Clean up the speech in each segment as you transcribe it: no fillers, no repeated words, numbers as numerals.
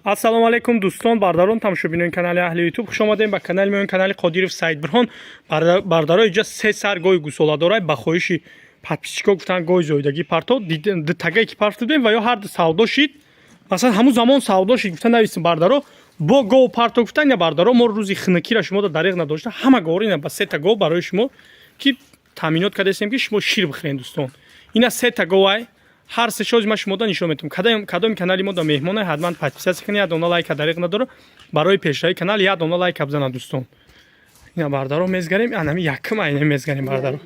ассалому алайкум дӯстон, бардарон тамошобинони канали аҳли ютуб хуш омадем ба канали моён, канали Қодиров Саид Бурҳон. Бардаро иҷа се сар гои гусола дорад. Ба хоҳиши подписчикҳо гуфтанд гои зоидаги парто тагае ки парто дем ва ё ҳар савдо шид. Масалан ҳамун замон савдо шид, гуфтанд нависем бардаро бо гов парто гуфтанд. Бардаро мо рӯзи хинакира шумо дариқ надошта, ҳама гова ина ба сета гов барои шумо ки таъминот кардастем ки шумо шир бихӯред дӯстон. Ина сета говай ҳар се шози ма шумода нишон метавонам. Кадоми канали мо да меҳмона ҳатман подписатсия кунед. Як дона лайка дариқ надоро. Барои пешравии канал як дона лайка бизанед дӯстон. Ина бардаро мезгарем. Анами якм айне мезгарем бардаро.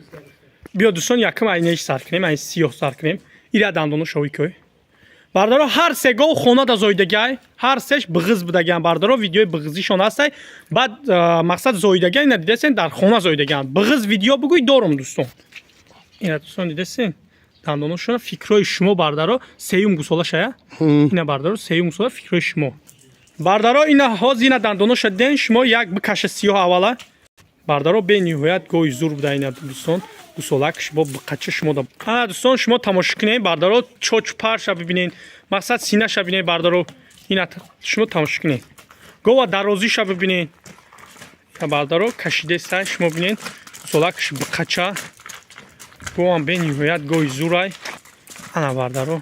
Биё дӯстон якм айнеаш сар кунем, айн сиёҳ сар кунем. Ира дандоно шови кӯй. Бардаро ҳар се гов хона да зоидагай, ҳар сеш биғиз будаган бардаро видеои биғизишон ҳастай. Баъд мақсад зоидагай ина дидасен дар хона зоидаган. Биғиз видео бугӯй дорум дӯстон. Ина дӯстон дидасен дандоношона фикрои шумо бардаро сеюм гусола шая. Ина бардаро сеюм гусола фикрои шумо. Бардаро ина ҳоз ина дандоноша ден шумо як бикаша сиёҳ аввала. Бардаро бениҳоят гои зур буда ина дӯстон. Гусолакш бо биқача шумо да. Ана дӯстон шумо тамошо кунед бардаро чоч парша бибинед. Мақсад синаша бинед бардаро. Ина шумо тамошо кунед. Гова дарозиша бибинед. Бардаро кашидеса шумо бинед. Гусолакш биқача. Гоам бениҳоят гои зурай. Ана бардаро.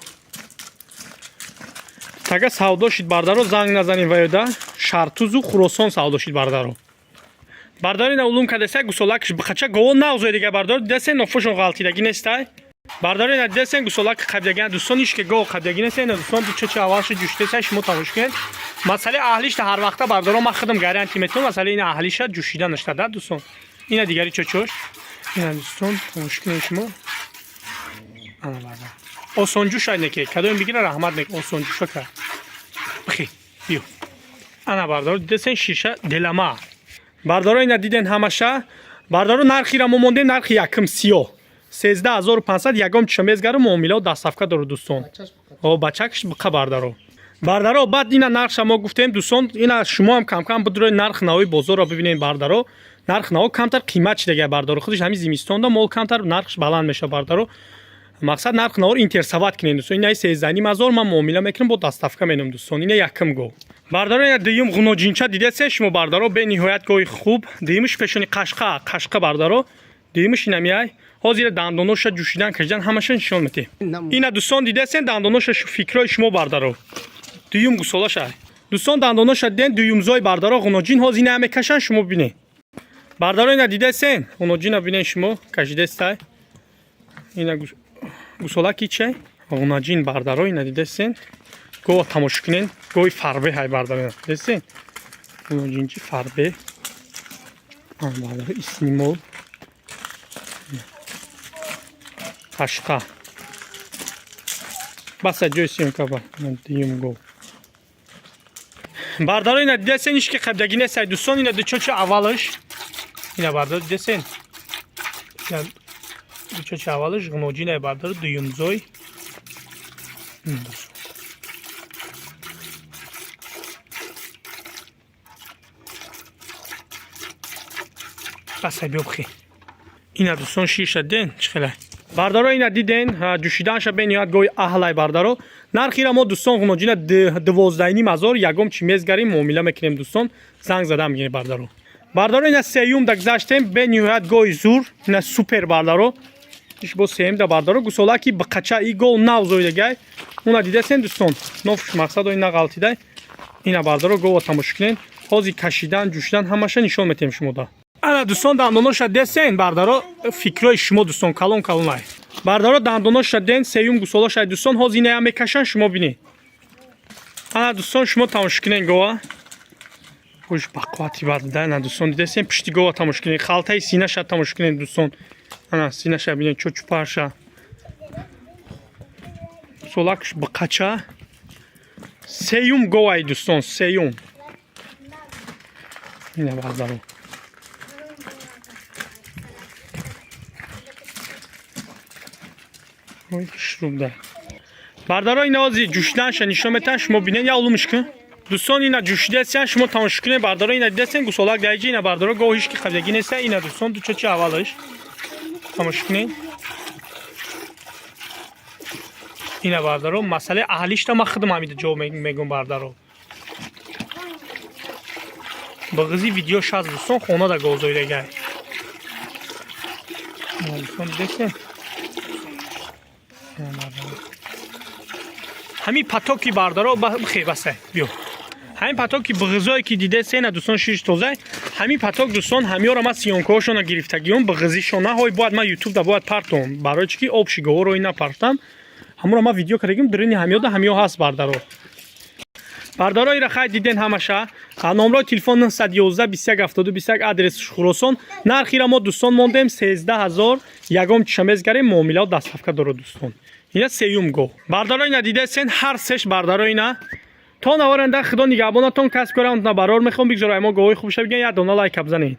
Тага савдо шид бардаро занг назанед ваёда. Шартузу Хуросон савдо шид бардаро. Бардаро ина улум кадаса гусолакш биқача гово навзои дига бардаро дидасен нофушон ғалтидаги нестай. Бардаро ина дидасен гусолак қабдаган дӯстон ишке гово қабдаги нестай. Ина дӯстон дучачи аввалши ҷуштеса шумо тамошо кунед. Масъалаи аҳлишта ҳар вақта бардаро ма худам гарантӣ метавонам. Масъалаи ина аҳлиша ҷӯшида наштада дӯстон. Ина дигари чочош. Ина дӯстон тамошо кунед шумо. Ана бардаро. Осонҷӯша неке. Кадоми бигира раҳмат мек осонҷӯша кар. Бихи. Биё. Ана бардаро дидасен шиша делама. Бардаро ина диден ҳамаша. Бардаро нархира мо мондем нархи якм сиёҳ. 13500 ягом чиша мезгаро муомилао дастсафка дорад дӯстон. О бачакш биқа бардаро. Бардаро баъд ина нархша мо гуфтем дӯстон. Ина шумо ҳам кам-кам бидроед нарх навои бозорро бибинед бардаро. Нарх наво камтар қимат чидага бардаро. Худаш ҳамин зимистонда мол камтар нархш баланд меша бардаро. Мақсад нарх навор интерсават кунед дӯстон. Ина 13500 ман муомила мекунам бо дастсафка менам дӯстон. Ина якм гов. Бардаро ина дуюм ғуноҷинча дидасен шумо бардаро бениҳоят гои хуб. Дуюмш пешони қашқа бардаро. Дуюмш ина миай. Ҳозир дандоноша ҷӯшидан кашидан ҳамаша нишон метем. Ина дӯстон дидасен дандоноша фикрои шумо бардаро. Дуюм гусолаша. Дӯстон дандоноша ден дуюмзои бардаро ғуноҷин ҳозир ина мекашан шумо бинед. Бардаро ина дидасен ғуноҷина бинед шумо кашидастай. Ина гусолаки чай ғуноҷин бардаро ина дидасен. Гова тамошо кунед. Гои фарбе ҳай бардаро дидасен. Ғуноҷинчи фарбе. Ан бардаро иснимол. Қашқа. Баса ҷои сиёмка ба дуюм гов. Бардаро ина дидасен ишки қабдаги нестай дӯстон. Ина дучочи аввалаш. Ина бардаро дидасен. Ина дучочи аввалаш ғуноҷина бардаро дуюмзой. Баса биёбхи. Ина дӯстон шиша ден чихелай. Бардаро ина диден ҷӯшиданша бениҳоят гои аҳлай бардаро. Нархира мо дӯстон ғуноҷина 12500 ягом чи мезгарем муомила мекунем дӯстон. Занг зада мегирем бардаро. Бардаро ина сеюм да гузаштем бениҳоят гои зур. Ина супер бардаро. Иш бо сеюм да бардаро гусолаки биқача и гов нав зоидагай. Уна дидасен дӯстон. Нофуш мақсадо ина ғалтидай. Ина бардаро гово тамошо кунед. Ҳозир кашидан ҷӯшидан ҳамаша нишон метем шумода. Ана дӯстон дандоноша десен бардаро фикрои шумо дӯстон калон калонай. Бардаро дандоноша ден сеюм гусолаша дӯстон ҳозир ина мекашан шумо бинед. Ана дӯстон шумо тамошо кунед гова. Хуш бақуввати бадда ана дӯстон дидасен пишти гова тамошо кунед. Халтаи синаша тамошо кунед дӯстон. Ана синаша бинед чочупарша. Гусолакш биқача. Сеюм говай дӯстон сеюм. Ина бардаро. Шурубда. Бардаро ина ҳозир ҷӯшиданша нишон метавонам шумо бинед. Я улумш кун. Дӯстон ина ҷӯшидасиян шумо тамошо кунед. Бардаро ина дидасен гусолак даиҷи ина бардаро гоҳиш ки қабдаги неста. Ина дӯстон дучочи аввалаш тамошо кунед. Ина бардаро масъалаи аҳлишта ма худам ҳамида ҷавоб мегӯм бардаро. Багзи видео шаз дусон хона да гозоидагай. Дусон дидесен. Ҳамин патоки бардаро хебасе биё. ҳамин патоки бағзое ки дидесен дусон шиш тоза. ҳамин паток дусон ҳамиёро ма сиёнкоҳошона гирифтагиён бағзишонаҳои бояд ма ютуб да бояд партом. Барои чӣ ки обшиговоро ин напартам. ҳамуро ма видео кардагим дрини ҳамиёда ҳамиё ҳаст бардаро. Бардарои рахай диден ҳамаша. Номрои телефон 911 21 72 21 адрес Хуросон. Нархира мо дӯстон мондем 13000 ягом чишамезгарем муомилао дастафка дорад дӯстон. Ина сеюм гоҳ. Бардарои надидесен ҳар сеш бардарои на. То наваранда худо нигаҳбонатон касб кунад. На барор мехом бигзорай мо гоҳи хуб шавиген. Я дона лайк абзанед.